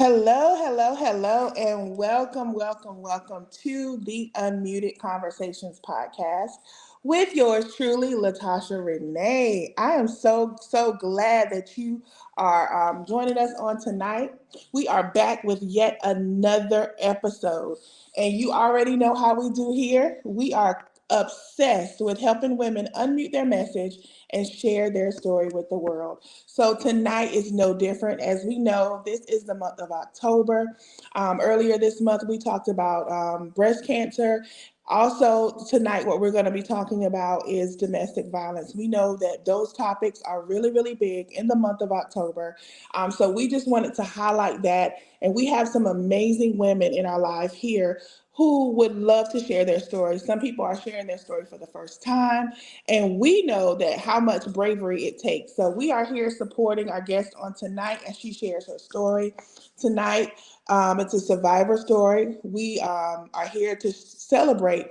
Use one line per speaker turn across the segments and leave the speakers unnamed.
Hello, hello, hello, and welcome to the Unmuted Conversations podcast with yours truly, Latasha Renee. I am so glad that you are joining us on tonight. We are back with yet another episode, and you already know how we do here. We are obsessed with helping women unmute their message and share their story with the world. So tonight is no different. As we know, this is the month of October. Earlier this month, we talked about breast cancer. Also, tonight, what we're going to be talking about is domestic violence. We know that those topics are really big in the month of October. So we just wanted to highlight that. And we have some amazing women in our life here who would love to share their story. Some people are sharing their story for the first time, and we know that how much bravery it takes. So we are here supporting our guest on tonight as she shares her story. Tonight, it's a survivor story. We are here to celebrate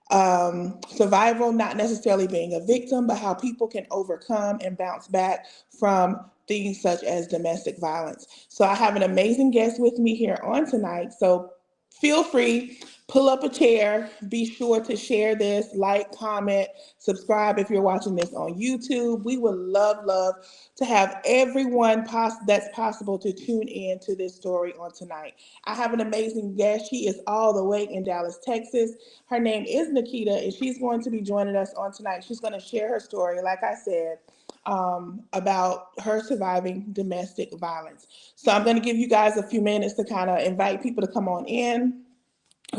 survival, not necessarily being a victim, but how people can overcome and bounce back from things such as domestic violence. So I have an amazing guest with me here on tonight. So feel free, pull up a chair, be sure to share this, like, comment, subscribe if you're watching this on YouTube. We would love to have everyone that's possible to tune in to this story on tonight. I have an amazing guest. She is all the way in Dallas, Texas. Her name is Nikita, and she's going to be joining us on tonight. She's going to share her story, like I said, about her surviving domestic violence. So I'm going to give you guys a few minutes to kind of invite people to come on in.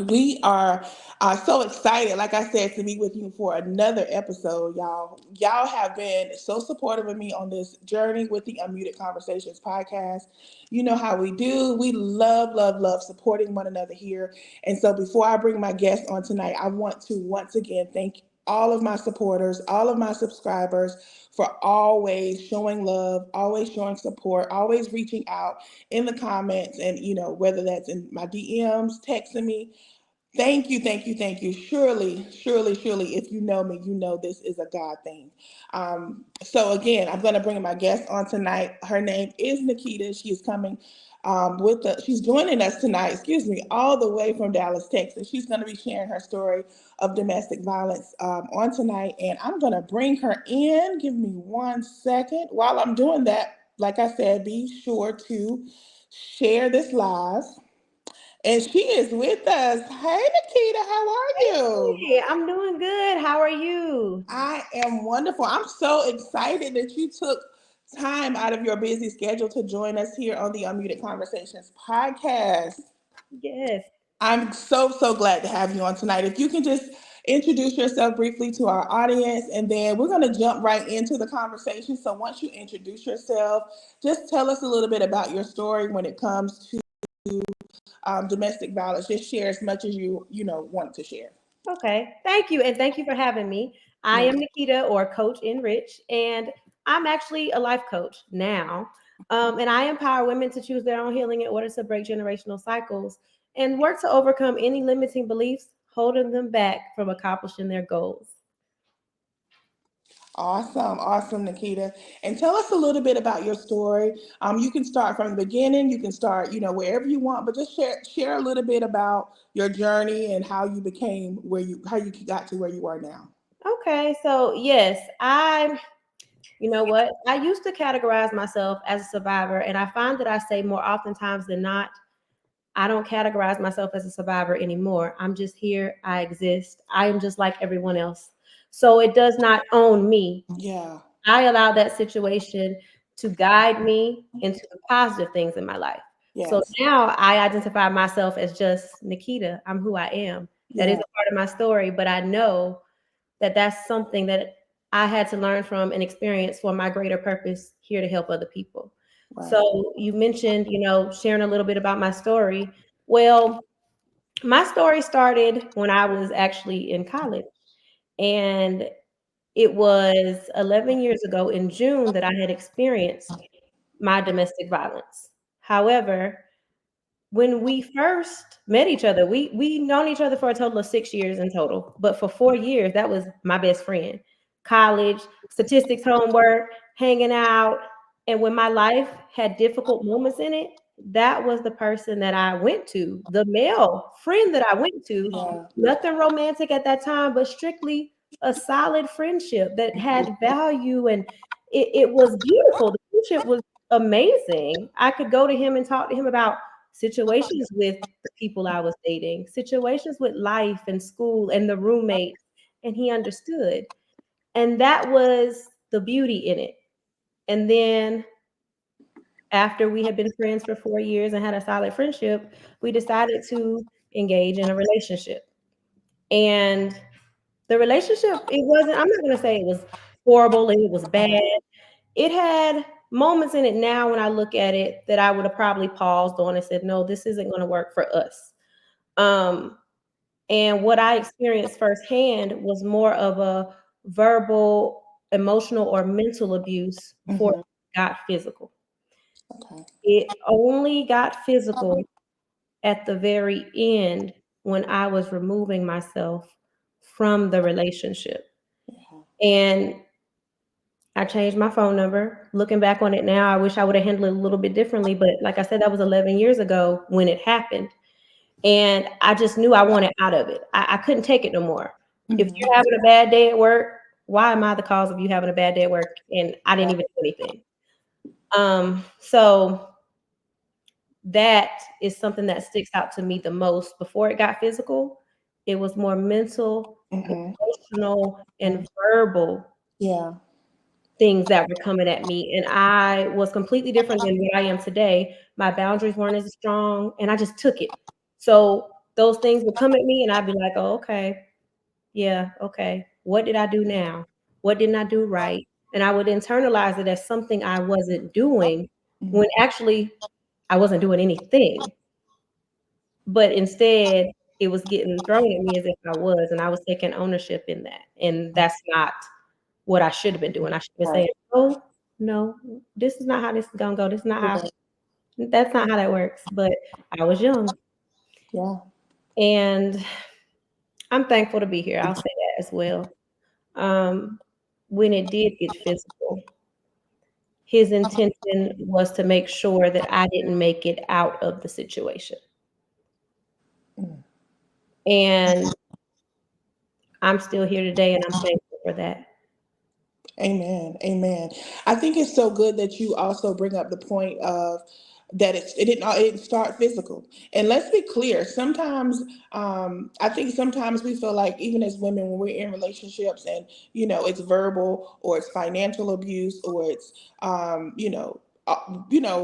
We are so excited, like I said, to be with you for another episode, y'all. Y'all have been so supportive of me on this journey with the Unmuted Conversations podcast. You know how we do. We love supporting one another here. And so before I bring my guest on tonight, I want to once again thank all of my supporters, all of my subscribers for always showing love, always showing support, always reaching out in the comments and, whether that's in my DMs, texting me. Thank you. Surely, if you know me, you know this is a God thing. So again, I'm going to bring my guest on tonight. Her name is Nikita. She's coming she's joining us tonight, excuse me, all the way from Dallas, Texas. She's going to be sharing her story of domestic violence on tonight. And I'm going to bring her in. Give me 1 second. While I'm doing that, like I said, be sure to share this live. And she is with us. Hey, Nikita, how are you?
Hey, I'm doing good. How are you?
I am wonderful. I'm so excited that you took time out of your busy schedule to join us here on the Unmuted Conversations podcast.
Yes.
I'm so glad to have you on tonight. If you can just introduce yourself briefly to our audience, and then we're going to jump right into the conversation. So once you introduce yourself, just tell us a little bit about your story when it comes to domestic violence. Just share as much as you want to share.
Okay. Thank you. And thank you for having me. I
No.
am Nikita, or Coach Enrich, and I'm actually a life coach now. And I empower women to choose their own healing in order to break generational cycles and work to overcome any limiting beliefs holding them back from accomplishing their goals.
Awesome, Nikita. And tell us a little bit about your story. You can start from the beginning. You can start, wherever you want, but just share a little bit about your journey and how you became how you got to where you are now.
Okay. So, yes, you know what? I used to categorize myself as a survivor, and I find that I say more oftentimes than not, I don't categorize myself as a survivor anymore. I'm just here. I exist. I am just like everyone else. So it does not own me.
Yeah.
I allow that situation to guide me into the positive things in my life. So
Yes.
now I identify myself as just Nikita. I'm who I am. That is
Yeah.
a part of my story, but I know that that's something that I had to learn from and experience for my greater purpose here to help other people.
Right.
So you mentioned, sharing a little bit about my story. Well, my story started when I was actually in college, and it was 11 years ago in June that I had experienced my domestic violence. However, when we first met each other, we known each other for a total of 6 years in total. But for 4 years, that was my best friend. College, statistics, homework, hanging out. And when my life had difficult moments in it, that was the person that I went to, the male friend that I went to.
Yeah.
Nothing romantic at that time, but strictly a solid friendship that had value, and it was beautiful. The friendship was amazing. I could go to him and talk to him about situations with the people I was dating, situations with life and school and the roommates, and he understood. And that was the beauty in it. And then after we had been friends for 4 years and had a solid friendship, we decided to engage in a relationship. And the relationship, it wasn't, I'm not going to say it was horrible and it was bad.
Uh-huh.
It had moments in it now when I look at it that I would have probably paused on and said, no, this isn't going to work for us. Um, and what I experienced firsthand was more of a verbal, emotional, or mental abuse before
Mhm.
it got physical.
Okay.
It only got physical at the very end when I was removing myself from the relationship.
Yeah.
And I changed my phone number. Looking back on it now, I wish I would have handled it a little bit differently. But like I said, that was 11 years ago when it happened. And I just knew I wanted out of it. I couldn't take it no more. If
Mhm.
you're having a bad day at work, why am I the cause of you having a bad day at work? And I didn't
Yeah.
even do anything. So that is something that sticks out to me the most. Before it got physical, it was more mental,
Mhm.
emotional,
Mhm.
and verbal
Yeah.
things that were coming at me. And I was completely different than what I am today. My boundaries weren't as strong, and I just took it. So those things would come at me, and I'd be like, oh, okay, yeah, okay. What did I do now? What didn't I do right? And I would internalize it as something I wasn't doing when
Mhm.
actually I wasn't doing anything. But instead, it was getting thrown at me as if I was, and I was taking ownership in that. And that's not what I should have been doing. I should have been
Right.
saying, "Oh, no, this is not how this is gonna go. This is not how
Right.
that's not how that works." But I was young,
Yeah.
and I'm thankful to be here. I'll say that as well. Um, when it did get physical, his intention was to make sure that I didn't make it out of the situation.
Mm.
And I'm still here today, and I'm thankful for that.
Amen. Amen. I think it's so good that you also bring up the point of that it didn't start physical. And let's be clear. Sometimes I think sometimes we feel like even as women when we're in relationships and it's verbal or it's financial abuse or it's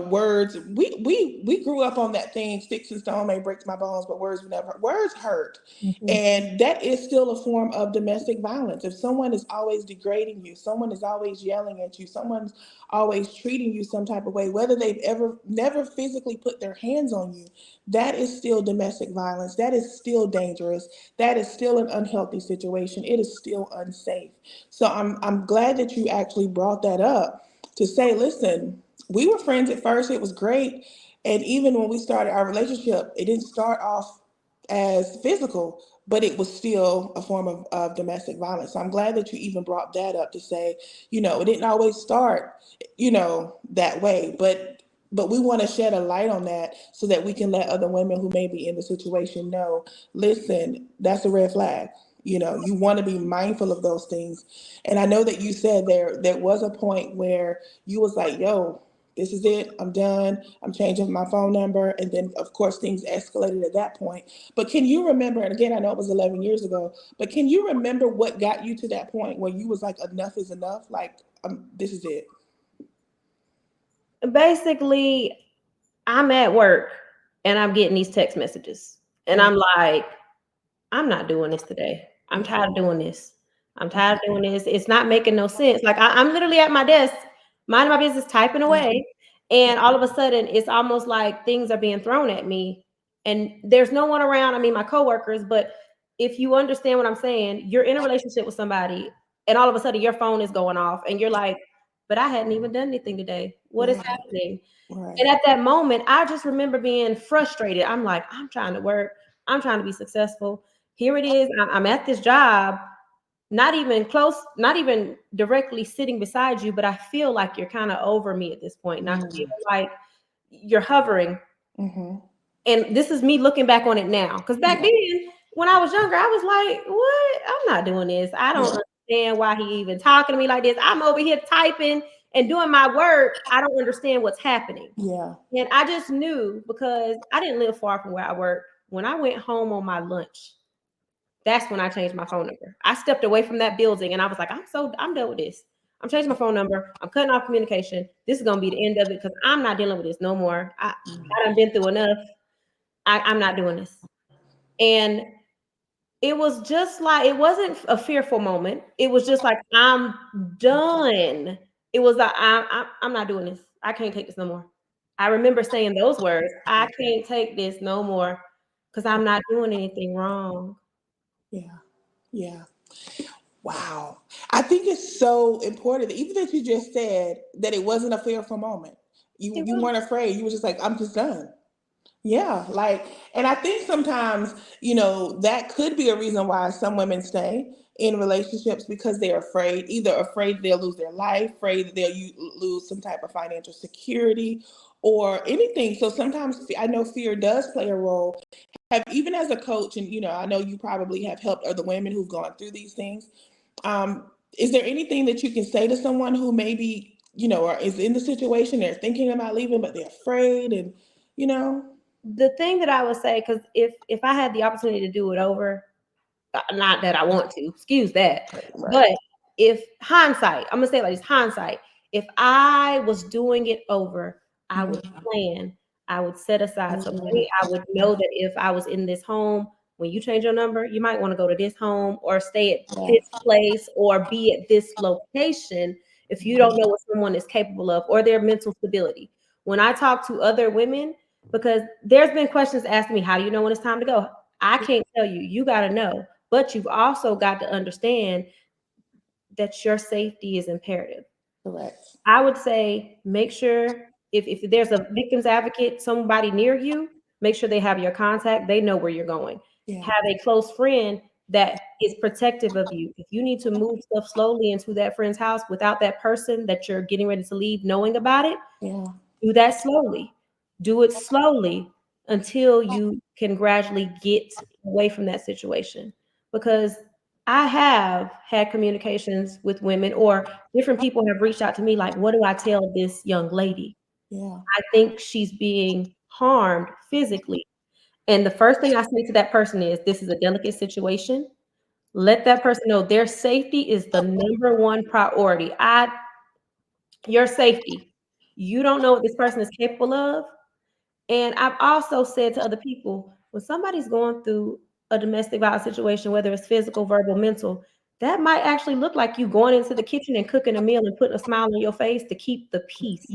words. We grew up on that thing. Sticks and stone may break my bones, but words will never. Words hurt,
Mhm.
and that is still a form of domestic violence. If someone is always degrading you, someone is always yelling at you, someone's always treating you some type of way, whether they've ever never physically put their hands on you, that is still domestic violence. That is still dangerous. That is still an unhealthy situation. It is still unsafe. So I'm glad that you actually brought that up to say, listen, we were friends at first. It was great. And even when we started our relationship, it didn't start off as physical, but it was still a form of domestic violence. So I'm glad that you even brought that up to say, it didn't always start, that way, but we want to shed a light on that so that we can let other women who may be in the situation know, listen, that's a red flag. You want to be mindful of those things. And I know that you said there was a point where you was like, yo, this is it. I'm done. I'm changing my phone number. And then, of course, things escalated at that point. But can you remember, and again, I know it was 11 years ago, but can you remember what got you to that point where you was like, enough is enough? Like, this is it.
Basically, I'm at work and I'm getting these text messages. And
Mm,
I'm like, I'm not doing this today. I'm
mhm,
tired of doing this. I'm tired
mhm.
of doing this. It's not making no sense. Like I'm literally at my desk, minding my business, typing
Yeah,
away, and all of a sudden it's almost like things are being thrown at me, and there's no one around. I mean, my coworkers, but if you understand what I'm saying, you're in a relationship with somebody, and all of a sudden your phone is going off, and you're like, "But I hadn't even done anything today. What is
right,
happening?" And
right.
at that moment, I just remember being frustrated. I'm like, I'm trying to work. I'm trying to be successful. Here it is. I'm at this job, not even close, not even directly sitting beside you, but I feel like you're kind of over me at this point. And I feel
Mm,
like you're hovering.
Mm-hmm.
And this is me looking back on it now. Because back
Yeah.
then, when I was younger, I was like, what? I'm not doing this. I don't
Yeah.
understand why he even talking to me like this. I'm over here typing and doing my work. I don't understand what's happening.
Yeah.
And I just knew because I didn't live far from where I worked. When I went home on my lunch, that's when I changed my phone number. I stepped away from that building and I was like, I'm done with this. I'm changing my phone number. I'm cutting off communication. This is gonna be the end of it because I'm not dealing with this no more. I done been through enough. I'm not doing this. And it was just like it wasn't a fearful moment. It was just like I'm done. It was like I'm not doing this. I can't take this no more. I remember saying those words. I can't take this no more because I'm not doing anything wrong.
Yeah. Yeah. Wow. I think it's so important, even that you just said that it wasn't a fearful moment.
It
You
was.
weren't afraid. You were just like, I'm just done. Yeah, like, and I think sometimes, that could be a reason why some women stay in relationships because they're afraid, either afraid they'll lose their life, afraid that they'll lose some type of financial security or anything. So sometimes I know fear does play a role. Have even as a coach, and I know you probably have helped other women who've gone through these things. Is there anything that you can say to someone who maybe, or is in the situation, they're thinking about leaving, but they're afraid and, you know?
The thing that I would say, because if I had the opportunity to do it over, not that I want to, excuse that,
Right.
but if hindsight, I'm gonna say it like this, hindsight, if I was doing it over, I would
Mhm.
plan, I would set aside some
Mhm.
money, I would know that if I was in this home, when you change your number, you might want to go to this home or stay at
Yeah.
this place or be at this location if you don't know what someone is capable of or their mental stability. When I talk to other women, because there's been questions asked me, how do you know when it's time to go? I can't tell you. You got to know. But you've also got to understand that your safety is imperative.
Correct.
I would say make sure if there's a victim's advocate, somebody near you, make sure they have your contact. They know where you're going.
Yeah.
Have a close friend that is protective of you. If you need to move stuff slowly into that friend's house without that person that you're getting ready to leave knowing about it,
Yeah.
do that slowly. Do it slowly until you can gradually get away from that situation. Because I have had communications with women, or different people have reached out to me like, what do I tell this young lady?
Yeah.
I think she's being harmed physically. And the first thing I say to that person is, this is a delicate situation. Let that person know their safety is the number one priority. Your safety. You don't know what this person is capable of. And I've also said to other people, when somebody's going through a domestic violence situation, whether it's physical, verbal, mental, that might actually look like you going into the kitchen and cooking a meal and putting a smile on your face to keep the peace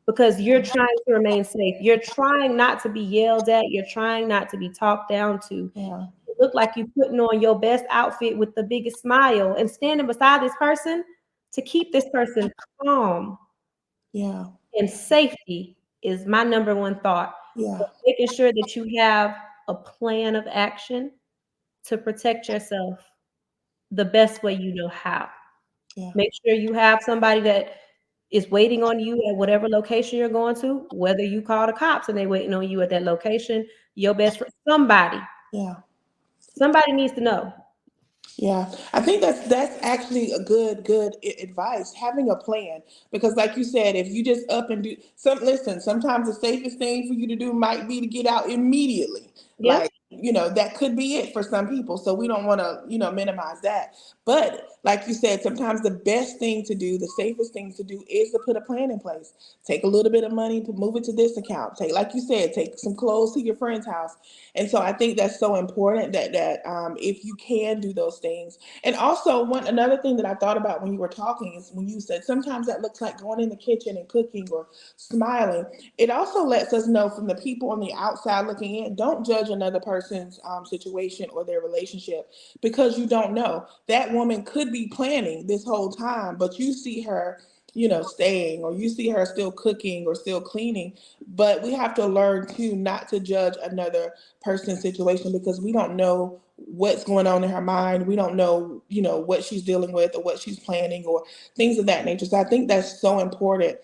because you're trying to remain safe. You're trying not to be yelled at. You're trying not to be talked down to.
Yeah.
It look like you putting on your best outfit with the biggest smile and standing beside this person to keep this person calm.
Yeah.
And safety is my number one thought.
Yeah.
So making sure that you have a plan of action to protect yourself the best way you know how.
Yeah.
Make sure you have somebody that is waiting on you at whatever location you're going to, whether you call the cops and they waiting on you at that location, your best friend,
Yeah.
somebody needs to know.
Yeah, I think that's actually a good advice, having a plan, because like you said, if you just up and do listen, sometimes the safest thing for you to do might be to get out immediately.
Yep.
Like, that could be it for some people. So we don't want to, minimize that. But like you said, sometimes the best thing to do, the safest thing to do is to put a plan in place. Take a little bit of money to move it to this account. Take, like you said, take some clothes to your friend's house. And so I think that's so important that if you can do those things. And also, another thing that I thought about when you were talking is when you said sometimes that looks like going in the kitchen and cooking or smiling. It also lets us know from the people on the outside looking in, don't judge another person's situation or their relationship because you don't know. That woman could be planning this whole time, but you see her, staying, or you see her still cooking or still cleaning. But we have to learn too not to judge another person's situation because we don't know what's going on in her mind. We don't know, what she's dealing with or what she's planning or things of that nature. So I think that's so important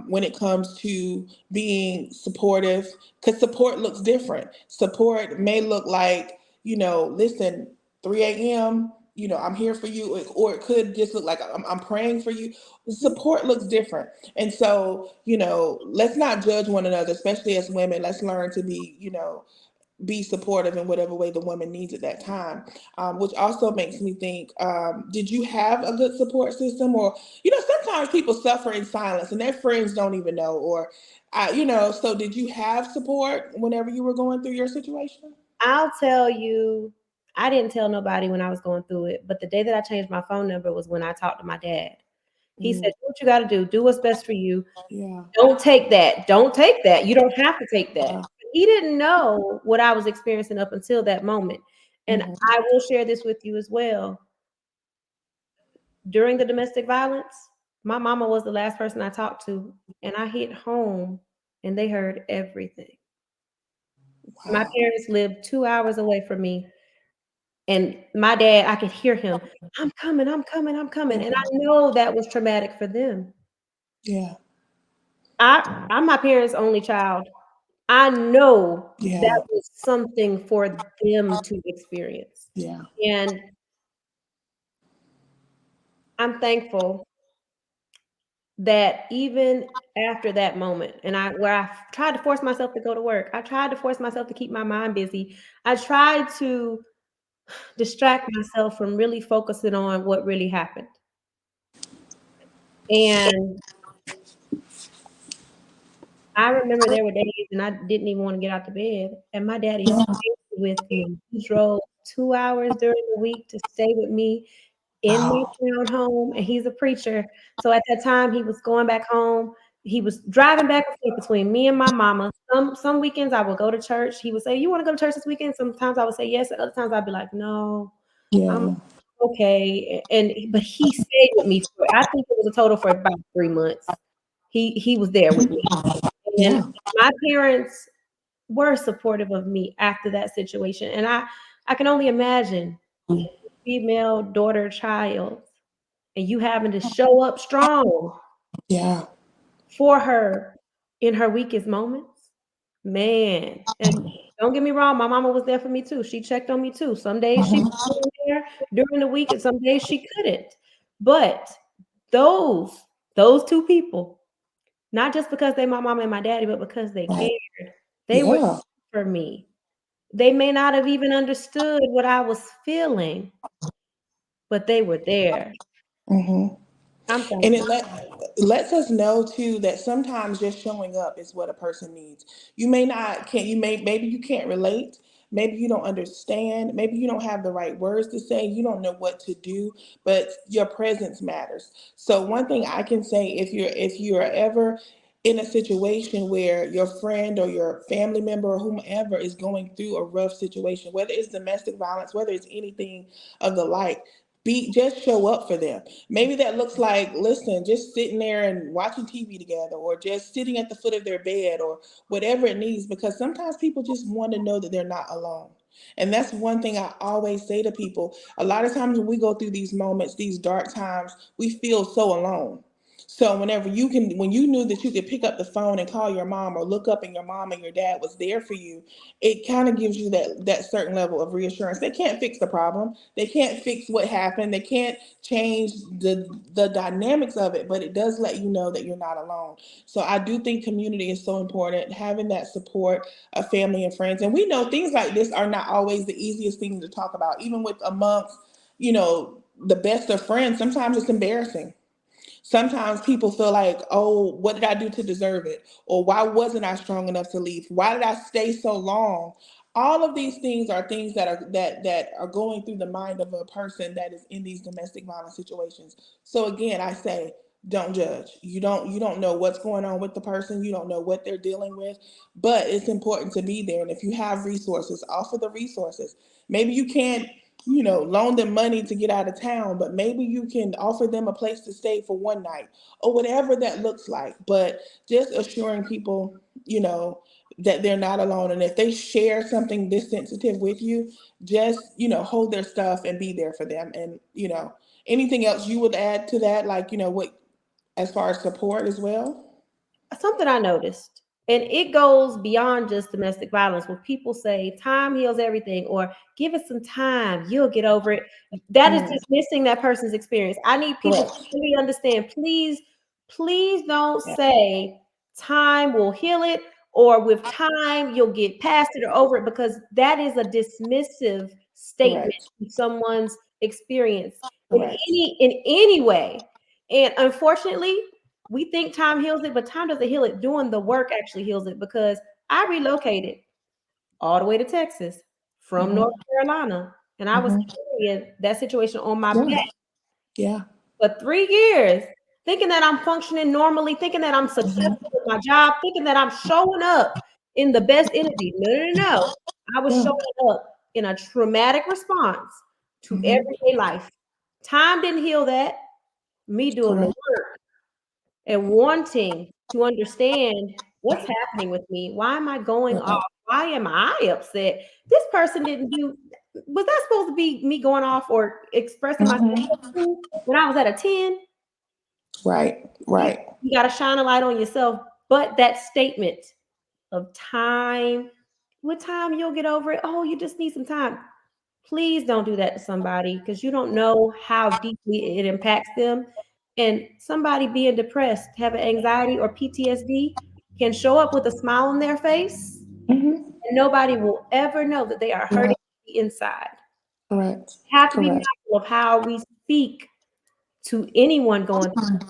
when it comes to being supportive, because support looks different. Support may look like, listen, 3 a.m., I'm here for you, or it could just look like I'm praying for you. Support looks different. And so, let's not judge one another, especially as women. Let's learn to be supportive in whatever way the woman needs at that time. Which also makes me think, did you have a good support system? Or, sometimes people suffer in silence and their friends don't even know. Or, so did you have support whenever you were going through your situation?
I'll tell you, I didn't tell nobody when I was going through it, but the day that I changed my phone number was when I talked to my dad. He said,
Mm,
"Do what you got to do. Do what's best for you.
yeah.
Don't take that. Don't take that. You don't have to take that."
Yeah.
He didn't know what I was experiencing up until that moment. And
Hmm.
I will share this with you as well. During the domestic violence, my mama was the last person I talked to, and I hit home and they heard everything. My
Wow.
parents lived 2 hours away from me, and my dad, I could hear him, "I'm coming, I'm coming, I'm coming." And I
Mhm.
know that was traumatic for them.
Yeah.
I'm my parents' only child. I know that
Yeah.
was something for them to experience.
Yeah.
And I'm thankful that even after that moment, and where I tried to force myself to go to work, I tried to force myself to keep my mind busy. I tried to distract myself from really focusing on what really happened. And I remember there were days and I didn't even want to get out of bed. And my daddy stayed with me. He drove 2 hours during the week to stay with me in my
Wow.
townhome. And he's a preacher. So at that time, he was going back home. He was driving back and forth between me and my mama. Some weekends I would go to church. He would say, "You want to go to church this weekend?" Sometimes I would say yes. And other times I'd be like, "No, I'm
Yeah.
okay." And but he stayed with me for, I think it was a total for about 3 months. He was there with me. And
Yeah.
my parents were supportive of me after that situation. And I can only imagine female daughter child and you having to show up strong
Yeah.
for her in her weakest moments. Man, and don't get me wrong, my mama was there for me too. She checked on me too. Some days she
Mhm.
was there during the week and some days she couldn't. But those those two people, not just because they my mama and my daddy, but because they
Right.
cared. They were
Yeah.
for me. They may not have even understood what I was feeling, but they were there.
Hmm.
I'm
And
thankful.
it lets us know too that sometimes just showing up is what a person needs. You may not can't you may maybe you can't relate, maybe you don't understand, maybe you don't have the right words to say, you don't know what to do, but your presence matters. So one thing I can say, if you're ever in a situation where your friend or your family member or whomever is going through a rough situation, whether it's domestic violence, whether it's anything of the like, just show up for them. Maybe that looks like, listen, just sitting there and watching TV together, or just sitting at the foot of their bed, or whatever it needs, because sometimes people just want to know that they're not alone. And that's one thing I always say to people. A lot of times when we go through these moments, these dark times, we feel so alone. So when you knew that you could pick up the phone and call your mom, or look up and your mom and your dad was there for you, it kind of gives you that certain level of reassurance. They can't fix the problem. They can't fix what happened. They can't change the dynamics of it, but it does let you know that you're not alone. So I do think community is so important, having that support of family and friends. And we know things like this are not always the easiest things to talk about, even with amongst, the best of friends. Sometimes it's embarrassing. Sometimes people feel like, oh, what did I do to deserve it? Or why wasn't I strong enough to leave? Why did I stay so long? All of these things are things that are going through the mind of a person that is in these domestic violence situations. So again, I say, don't judge. You don't know what's going on with the person. You don't know what they're dealing with, but it's important to be there. And if you have resources, offer the resources. Maybe you can't, loan them money to get out of town, but maybe you can offer them a place to stay for one night, or whatever that looks like. But just assuring people, you know, that they're not alone. And if they share something this sensitive with you, just, hold their stuff and be there for them. And, anything else you would add to that? Like, what, as far as support as well?
Something I noticed, and it goes beyond just domestic violence. When people say time heals everything, or give it some time, you'll get over it, that is
Mm,
dismissing that person's experience. I need people to
correct.
really understand. Please, please don't
Yeah.
say time will heal it, or with time you'll get past it or over it, because that is a dismissive statement
Correct.
to someone's experience in
Correct.
any way. And unfortunately, we think time heals it, but time doesn't heal it. Doing the work actually heals it, because I relocated all the way to Texas from North
Hmm.
Carolina, and I was
Hmm.
carrying that situation on my
Yeah.
back
Yeah.
for 3 years, thinking that I'm functioning normally, thinking that I'm successful
Hmm.
with my job, thinking that I'm showing up in the best energy. No, no, no, no. I was
Yeah.
showing up in a traumatic response to
Hmm.
everyday life. Time didn't heal that. Me doing the
Correct.
work and wanting to understand what's happening with me. Why am I going off?
Correct.
Why am I upset? This person didn't do, was that supposed to be me going off or expressing myself
Hmm.
when I was at a 10?
Right.
You,
Right.
you got to shine a light on yourself. But that statement of time, with time, you'll get over it. Oh, you just need some time. Please don't do that to somebody, because you don't know how deeply it impacts them. And somebody being depressed, having anxiety or PTSD can show up with a smile on their face,
Hmm.
and nobody will ever know that they are
Yeah.
hurting the inside.
Correct.
Have to be
Correct.
mindful of how we speak to anyone going through.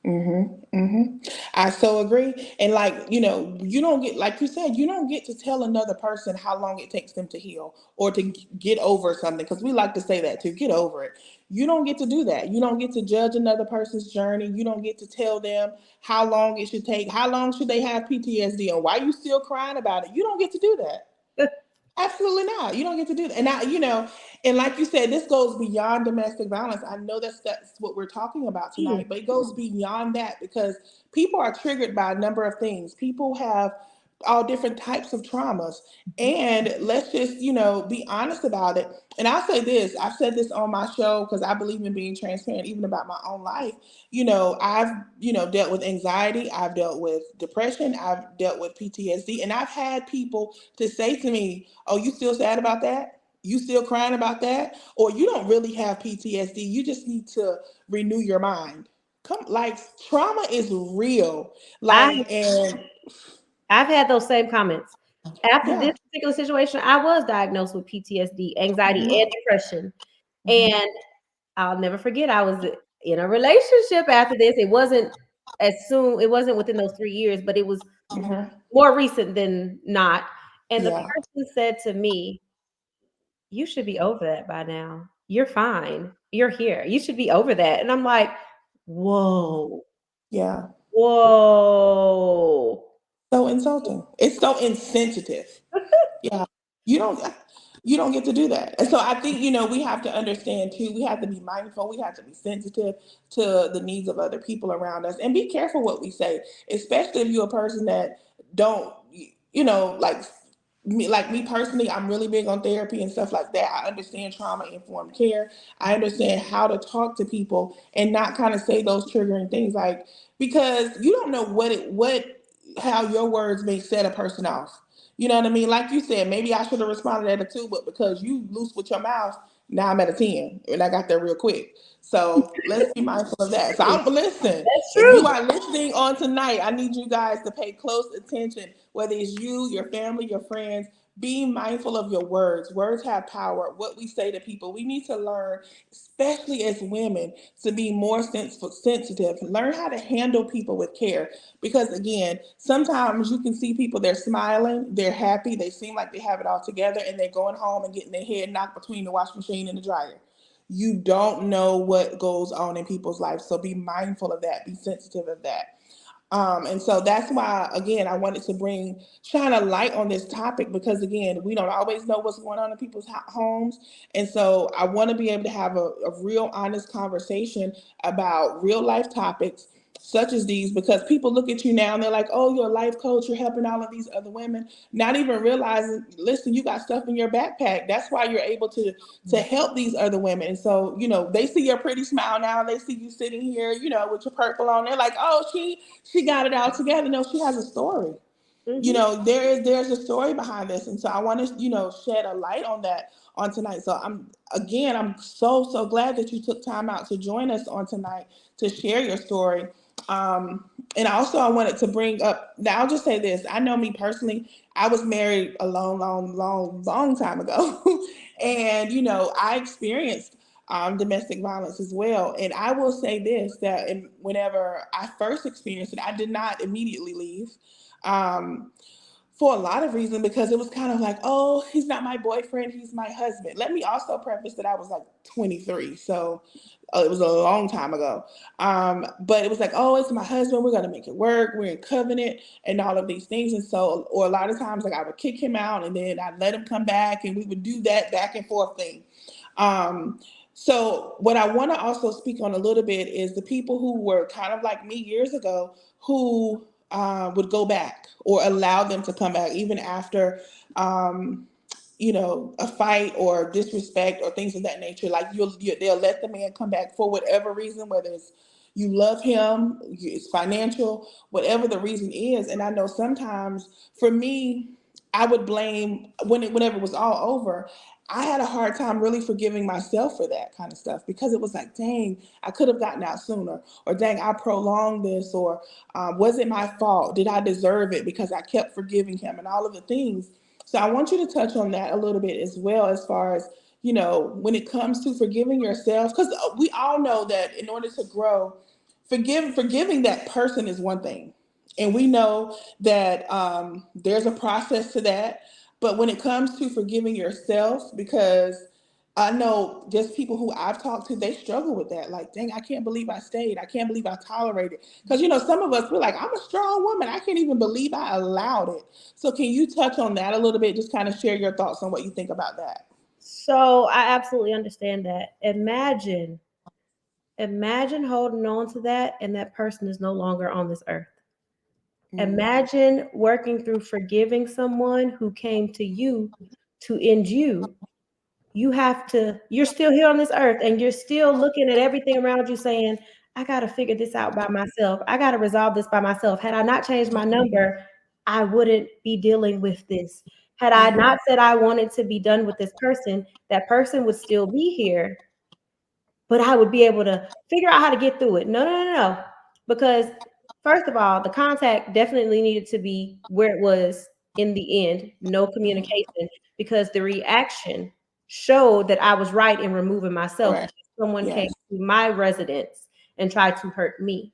Mm-hmm. Mm-hmm. I so agree. And like, you don't get, like you said, you don't get to tell another person how long it takes them to heal or to get over something. Because we like to say that too, get over it. You don't get to do that. You don't get to judge another person's journey. You don't get to tell them how long it should take. How long should they have PTSD and why you still crying about it? You don't get to do that. Absolutely not. You don't get to do that. And and like you said, this goes beyond domestic violence. I know that's what we're talking about
Mm.
tonight, but it goes beyond that because people are triggered by a number of things. People have all different types of traumas. And let's just, be honest about it. And I'll say this, I've said this on my show because I believe in being transparent, even about my own life. I've, dealt with anxiety, I've dealt with depression, I've dealt with PTSD, and I've had people to say to me, "Oh, you still sad about that? You still crying about that? Or you don't really have PTSD. You just need to renew your mind." Come, like, trauma is real.
I
Like, and
I've had those same comments. After this
yeah.
particular situation, I was diagnosed with PTSD, anxiety, and
Hmm.
depression.
Hmm.
And I'll never forget, I was in a relationship after this. It wasn't within those 3 years, but it was
Hmm.
more recent than not. And the
Yeah.
person said to me, "You should be over that by now. You're fine. You're here. You should be over that." And I'm like, whoa,
Yeah.
whoa.
So insulting. It's so insensitive. Yeah. You don't you don't get to do that. And so I think, we have to understand too, we have to be mindful, we have to be sensitive to the needs of other people around us and be careful what we say, especially if you're a person that don't, like me personally, I'm really big on therapy and stuff like that. I understand trauma informed care. I understand how to talk to people and not kind of say those triggering things, like, because you don't know how your words may set a person off. You know what I mean? Like you said, maybe I should have responded at a 2, but because you loose with your mouth, now I'm at a 10, and I got there real quick. So let's be mindful of that. So I'm listen.
That's
If you
true.
are listening on tonight, I need you guys to pay close attention. Whether it's you, your family, your friends, be mindful of your words. Words have power. What we say to people, we need to learn, especially as women, to be more sensitive. Learn how to handle people with care. Because again, sometimes you can see people, they're smiling, they're happy, they seem like they have it all together, and they're going home and getting their head knocked between the washing machine and the dryer. You don't know what goes on in people's lives. So be mindful of that, be sensitive of that. And so that's why, again, I wanted to shine a light on this topic because, again, we don't always know what's going on in people's homes. And so I want to be able to have a real honest conversation about real life topics such as these, because people look at you now and they're like, oh, you're a life coach, you're helping all of these other women, not even realizing, listen, you got stuff in your backpack. That's why you're able to help these other women. And so, they see your pretty smile now, they see you sitting here, with your purple on. They're like, oh, she got it all together. No, she has a story.
Mm-hmm.
There's a story behind this, and so I want to shed a light on that on tonight. So I'm so glad that you took time out to join us on tonight to share your story. And also I wanted to bring up, now I'll just say this, I know me personally, I was married a long time ago. And I experienced domestic violence as well. And I will say this, that whenever I first experienced it, I did not immediately leave. Um, for a lot of reasons, because it was kind of like, oh, he's not my boyfriend, he's my husband. Let me also preface that I was like 23, so it was a long time ago. But it was like, oh, it's my husband, we're gonna make it work, we're in covenant, and all of these things. And so, or a lot of times, like I would kick him out, and then I'd let him come back, and we would do that back and forth thing. Um, so, what I want to also speak on a little bit is the people who were kind of like me years ago, who would go back or allow them to come back even after, um, a fight or disrespect or things of that nature. Like they'll let the man come back for whatever reason, whether it's you love him, it's financial, whatever the reason is. And I know sometimes for me, I would blame whenever it was all over. I had a hard time really forgiving myself for that kind of stuff, because it was like, dang, I could have gotten out sooner, or dang, I prolonged this, or was it my fault? Did I deserve it because I kept forgiving him and all of the things? So I want you to touch on that a little bit as well, as far as, when it comes to forgiving yourself, because we all know that in order to grow, forgiving that person is one thing. And we know that there's a process to that. But when it comes to forgiving yourself, because I know just people who I've talked to, they struggle with that. Like, dang, I can't believe I stayed. I can't believe I tolerated. Because, some of us, we're like, I'm a strong woman. I can't even believe I allowed it. So, can you touch on that a little bit? Just kind of share your thoughts on what you think about that.
So I absolutely understand that. Imagine holding on to that and that person is no longer on this earth.
Mm,
Imagine working through forgiving someone who came to you to end you. You're still here on this earth and you're still looking at everything around you saying, I got to figure this out by myself. I got to resolve this by myself. Had I not changed my number, I wouldn't be dealing with this. Had I
mhm,
not said I wanted to be done with this person, that person would still be here, but I would be able to figure out how to get through it. No. Because first of all, the contact definitely needed to be where it was in the end, no communication, because the reaction showed that I was right in removing myself
correct.
because someone came
Yes.
to my residence and tried to hurt me.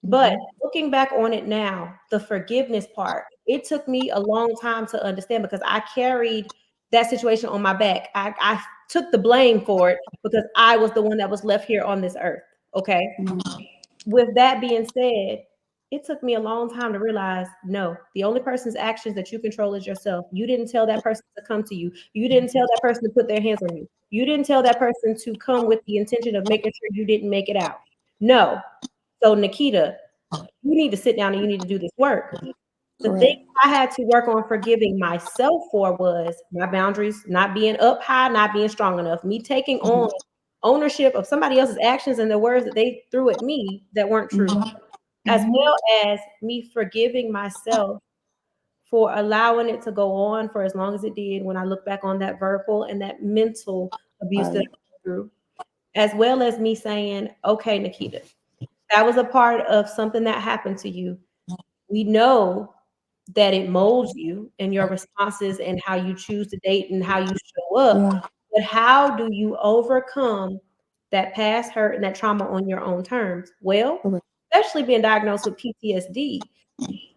But
Hmm.
looking back on it now, the forgiveness part, it took me a long time to understand because I carried that situation on my back. I took the blame for it because I was the one that was left here on this earth. Okay. With that being said, it took me a long time to realize no, the only person's actions that you control is yourself. You didn't tell that person to come to you. You didn't tell that person to put their hands on you. You didn't tell that person to come with the intention of making sure you didn't make it out. No. So, Nikita, you need to sit down and you need to do this work. The thing
Correct.
I had to work on forgiving myself for was my boundaries not being up high, not being strong enough, me taking on ownership of somebody else's actions and the words that they threw at me that weren't true, as
Hmm.
well as me forgiving myself for allowing it to go on for as long as it did when I look back on that verbal and that mental abuse that I
Right.
went through, as well as me saying, okay, Nikita, that was a part of something that happened to you. We know that it molds you and your responses and how you choose to date and how you show up.
Yeah.
But how do you overcome that past hurt and that trauma on your own terms? Well,
Correct.
especially being diagnosed with PTSD,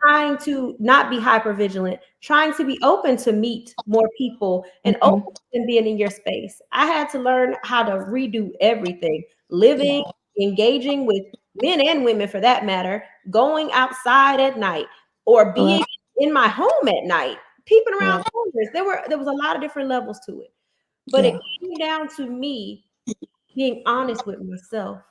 trying to not be hyper vigilant, trying to be open to meet more people and open
Hmm.
to being in your space. I had to learn how to redo everything, living,
Yeah.
engaging with men and women for that matter, going outside at night or being
Correct.
in my home at night, peeping around
Right.
corners. There was a lot of different levels to it. But it
Yeah.
came down to me being honest with myself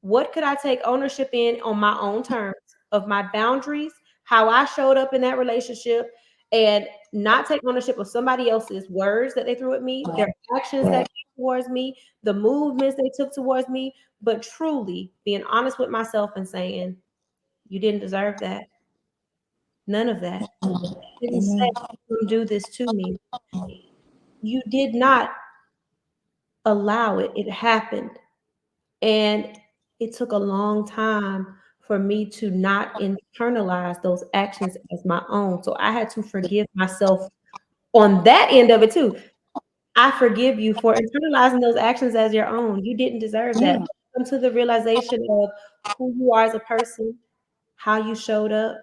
What could I take ownership in on my own terms of my boundaries, how I showed up in that relationship, and not take ownership of somebody else's words that they threw at me, their actions that
Right.
came towards me, the movements they took towards me, but truly being honest with myself and saying, you didn't deserve that. None of that. You didn't say
Amen.
you would do this to me. You did not allow it. It happened. And it took a long time for me to not internalize those actions as my own. So I had to forgive myself on that end of it too. I forgive you for internalizing those actions as your own. You didn't deserve that.
Yeah.
Come to the realization of who you are as a person, how you showed up,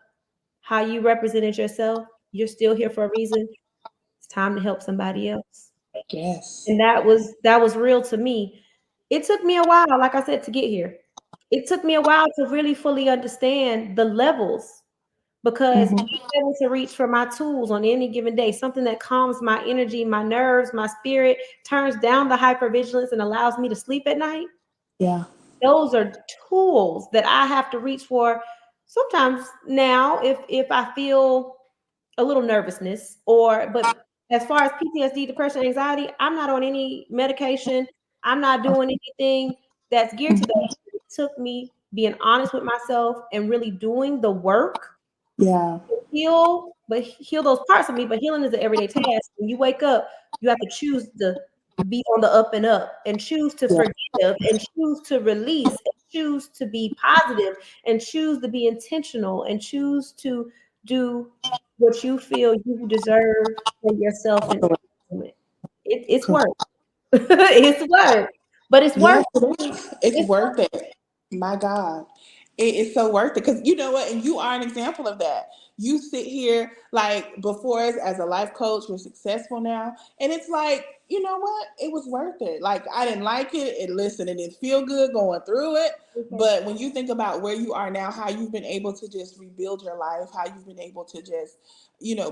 how you represented yourself. You're still here for a reason. It's time to help somebody else.
Yes.
And that was real to me. It took me a while, like I said, to get here. It took me a while to really fully understand the levels because
Hmm.
being able to reach for my tools on any given day, something that calms my energy, my nerves, my spirit, turns down the hypervigilance and allows me to sleep at night.
Yeah.
Those are tools that I have to reach for sometimes now if I feel a little nervousness or but as far as PTSD, depression, anxiety, I'm not on any medication. I'm not doing anything that's geared to that.
Mhm.
It took me being honest with myself and really doing the work
Yeah.
heal, but heal those parts of me. But healing is an everyday task. When you wake up, you have to choose to be on the up and up, and choose to
Yeah.
forgive, and choose to release, and choose to be positive, and choose to be intentional, and choose to do what you feel you deserve for yourself in
Correct.
every moment. It's
Correct.
work. It's work, but it's worth
Yes, it is. It's
it's
worth it. My God. It is so worth it. Because you know what? And you are an example of that. You sit here like before us as a life coach, you're successful now. And it's like, you know what? It was worth it. Like I didn't like it. And listen, it didn't feel good going through it.
worth.
But when you think about where you are now, how you've been able to just rebuild your life, how you've been able to just,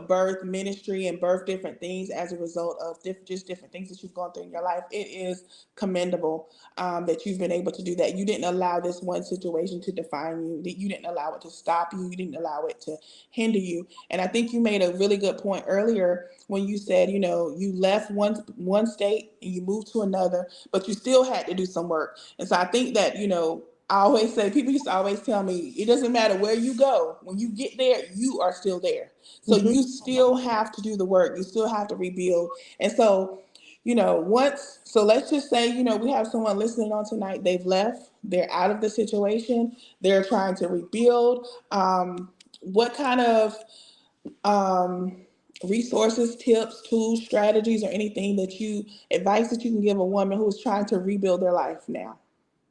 birth ministry and birth different things as a result of just different things that you've gone through in your life, it is commendable that you've been able to do that. You didn't allow this one situation to define you. That you didn't allow it to stop you. You didn't allow it to hinder you. And I think you made a really good point earlier when you said, you left one state and you moved to another, but you still had to do some work. And so I think that I always say, people used to always tell me, it doesn't matter where you go. When you get there, you are still there. So
Mhm.
you still have to do the work. You still have to rebuild. And so so let's just say, we have someone listening on tonight, they've left, they're out of the situation, they're trying to rebuild. What kind of um, resources, tips, tools, strategies, or anything advice that you can give a woman who's trying to rebuild their life now?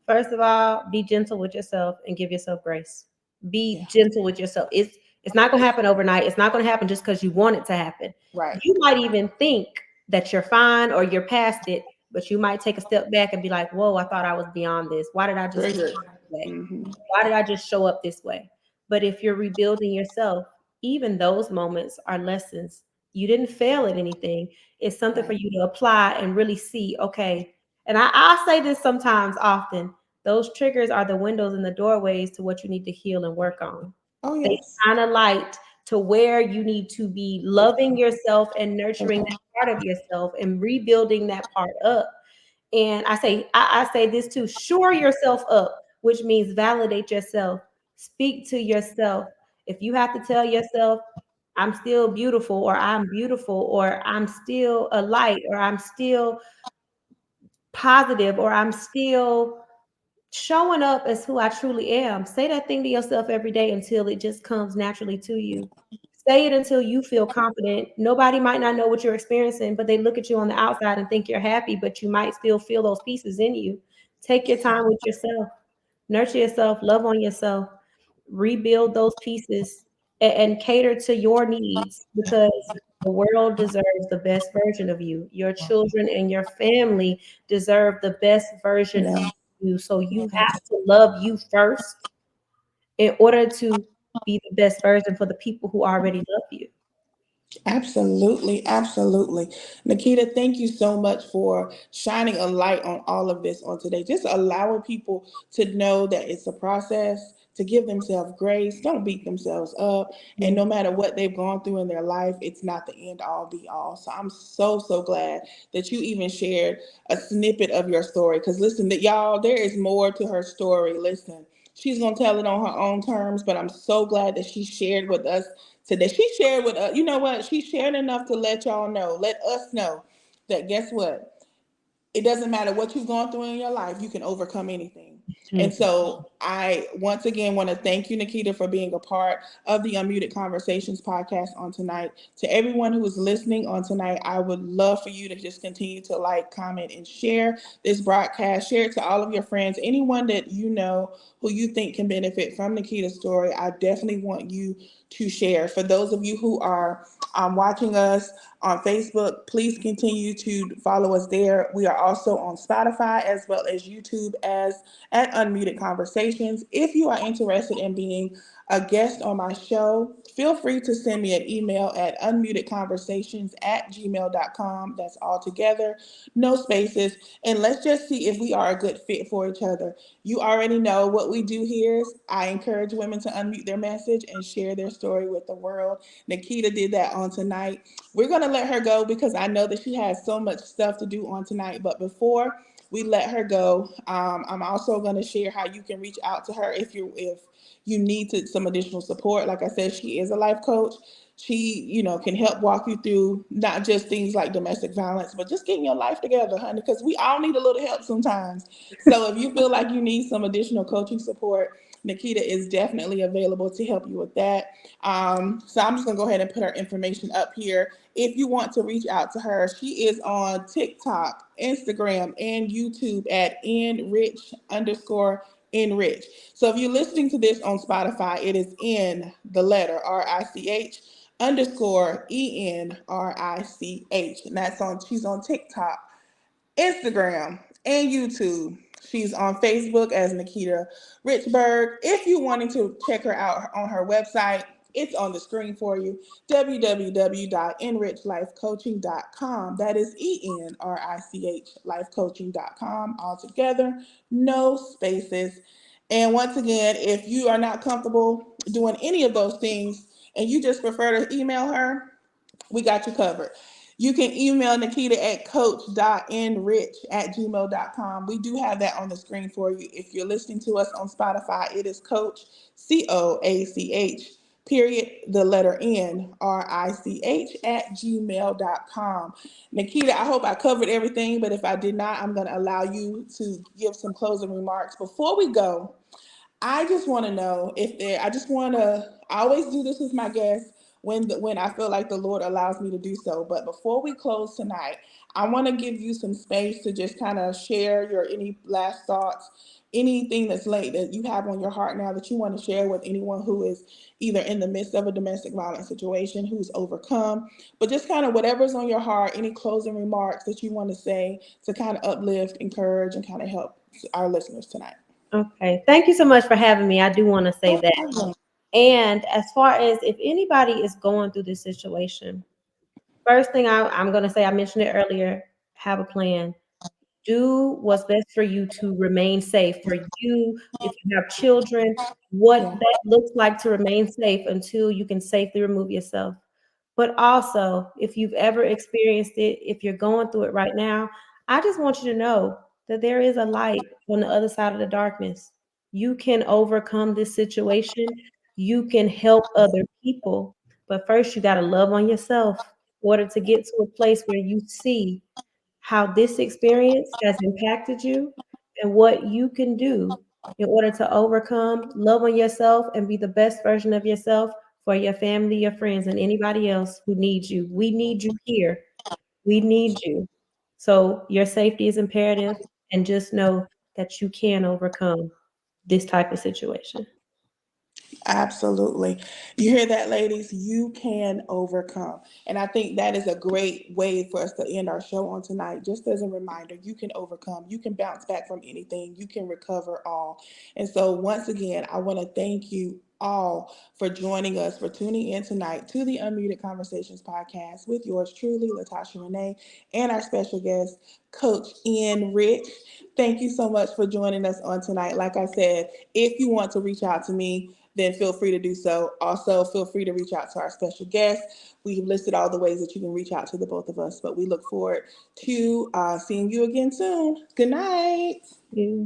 First of all, be gentle with yourself and give yourself grace. Be
Yeah,
gentle with yourself. It's not going to happen overnight. It's not going to happen just because you want it to happen.
right.
You might even think that you're fine or you're past it, but you might take a step back and be like, "Whoa, I thought I was beyond this. Why did I just
Triggered.
respond this way?
Mm-hmm.
Why did I just show up this way?" But if you're rebuilding yourself, even those moments are lessons. You didn't fail at anything. It's something for
Right.
you to apply and really see, okay. And I say this sometimes often, those triggers are the windows and the doorways to what you need to heal and work on.
Oh,
They
yes.
shine a light to where you need to be loving yourself and nurturing
Okay.
that part of yourself and rebuilding that part up. And I say this too, shore yourself up, which means validate yourself, speak to yourself. If you have to tell yourself, I'm still beautiful, or I'm beautiful, or I'm still a light, or I'm still positive, or I'm still showing up as who I truly am. Say that thing to yourself every day until it just comes naturally to you. Say it until you feel confident. Nobody might not know what you're experiencing, but they look at you on the outside and think you're happy, but you might still feel those pieces in you. Take your time with yourself, nurture yourself, love on yourself, rebuild those pieces, and cater to your needs because the world deserves the best version of you. Your children and your family deserve the best version of
Yeah.
you. So you have to love you first in order to be the best version for the people who already love you.
Absolutely, absolutely. Nikita, thank you so much for shining a light on all of this on today. Just allowing people to know that it's a process, to give themselves grace, don't beat themselves up. And
Mm.
no matter what they've gone through in their life, it's not the end all be all. So I'm so, so glad that you even shared a snippet of your story. Because listen, that y'all, there is more to her story. Listen, she's gonna tell it on her own terms, but I'm so glad that she shared with us today. She shared with us, you know what? She shared enough to let y'all know, let us know that guess what? It doesn't matter what you've gone through in your life, you can overcome anything. And
Mm.
so I once again want to thank you, Nikita, for being a part of the Unmuted Conversations podcast on tonight. To everyone who is listening on tonight, I would love for you to just continue to like, comment, and share this broadcast. Share it to all of your friends, anyone that you know who you think can benefit from Nikita's story. I definitely want you to share. For those of you who are watching us on Facebook, please continue to follow us there. We are also on Spotify as well as YouTube as at Unmuted Conversations. If you are interested in being a guest on my show, feel free to send me an email at unmutedconversations@gmail.com. That's all together, no spaces. And let's just see if we are a good fit for each other. You already know what we do here is I encourage women to unmute their message and share their story with the world. Nikita did that on tonight. We're going to let her go because I know that she has so much stuff to do on tonight. But before we let her go, I'm also going to share how you can reach out to her if you need some additional support. Like I said, she is a life coach. She, can help walk you through not just things like domestic violence, but just getting your life together, honey, because we all need a little help sometimes. So if you feel like you need some additional coaching support, Nikita is definitely available to help you with that. So I'm just gonna go ahead and put her information up here. If you want to reach out to her, she is on TikTok, Instagram, and YouTube at enrich_enrich. So if you're listening to this on Spotify, it is in the letter RICH underscore ENRICH. And she's on TikTok, Instagram, and YouTube. She's on Facebook as Nikita Richburg. If you wanted to check her out on her website, it's on the screen for you, www.enrichlifecoaching.com. That is ENRICH lifecoaching.com all together, no spaces. And once again, if you are not comfortable doing any of those things and you just prefer to email her, we got you covered. You can email Nikita at coach.enrich@gmail.com. We do have that on the screen for you. If you're listening to us on Spotify, it is Coach, COACH, period, the letter NRICH @gmail.com. Nikita, I hope I covered everything, but if I did not, I'm going to allow you to give some closing remarks. Before we go, I just want to know if there. I just want to. I always do this with my guests when I feel like the Lord allows me to do so. But before we close tonight, I want to give you some space to just kind of share your any last thoughts, anything that's late that you have on your heart now that you want to share with anyone who is either in the midst of a domestic violence situation, who's overcome, but just kind of whatever's on your heart. Any closing remarks that you want to say to kind of uplift, encourage, and kind of help our listeners tonight.
Okay. Thank you so much for having me. I do want to say
No
that.
problem.
And as far as if anybody is going through this situation, first thing I'm going to say, I mentioned it earlier, have a plan. Do what's best for you to remain safe. For you, if you have children, what
Yeah.
that looks like to remain safe until you can safely remove yourself. But also, if you've ever experienced it, if you're going through it right now, I just want you to know that there is a light on the other side of the darkness. You can overcome this situation. You can help other people. But first, you got to love on yourself in order to get to a place where you see how this experience has impacted you and what you can do in order to overcome, love on yourself, and be the best version of yourself for your family, your friends, and anybody else who needs you. We need you here. We need you. So your safety is imperative, and just know that you can overcome this type of situation.
Absolutely. You hear that, ladies? You can overcome. And I think that is a great way for us to end our show on tonight. Just as a reminder, you can overcome. You can bounce back from anything. You can recover all. And so, once again, I want to thank you all for joining us, for tuning in tonight to the Unmuted Conversations podcast with yours truly, Latasha Renee, and our special guest, Coach Ian Rich. Thank you so much for joining us on tonight. Like I said, if you want to reach out to me, then feel free to do so. Also, feel free to reach out to our special guest. We've listed all the ways that you can reach out to the both of us, but we look forward to seeing you again soon. Good night.
Yeah.